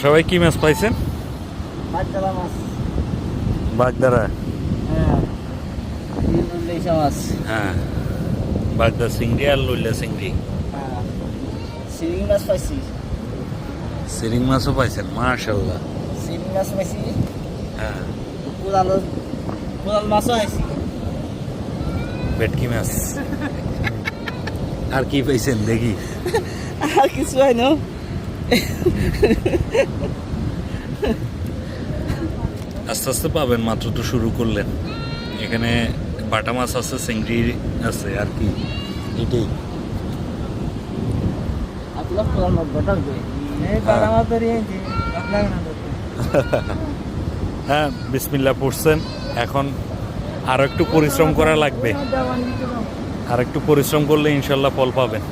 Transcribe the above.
সবাই কি মাছ পাইছেন? বাগদারা মাছ। বাগদারা? হ্যাঁ, ইলিশ মাছ। হ্যাঁ, বাগদা চিংড়ি আর লইলা চিংড়ি। হ্যাঁ, শিং মাছ পাইছি। সিরিং মাছও পাইছেন? মাশাআল্লাহ। শিং মাছ পাইছি। হ্যাঁ, কোরাল মাছও আইছি। ভেটকি মাছ। আর কি পাইছেন দেখি? আর কিছু হয় না। আস্তে আস্তে পাবেন, মাত্র তো শুরু করলেন। এখানে বাটা মাছ আছে, চিংড়ি আছে, আর কি এটাই। আপনার কোরাল মাছ বটাল কই? এই বাটা মাছ ধরে আইছি। আপনার না ধরতে। হ্যাঁ, বিসমিল্লাহ পড়ছেন। এখন আরো একটু পরিশ্রম করা লাগবে, আর একটু পরিশ্রম করলে ইনশাল্লাহ ফল পাবেন।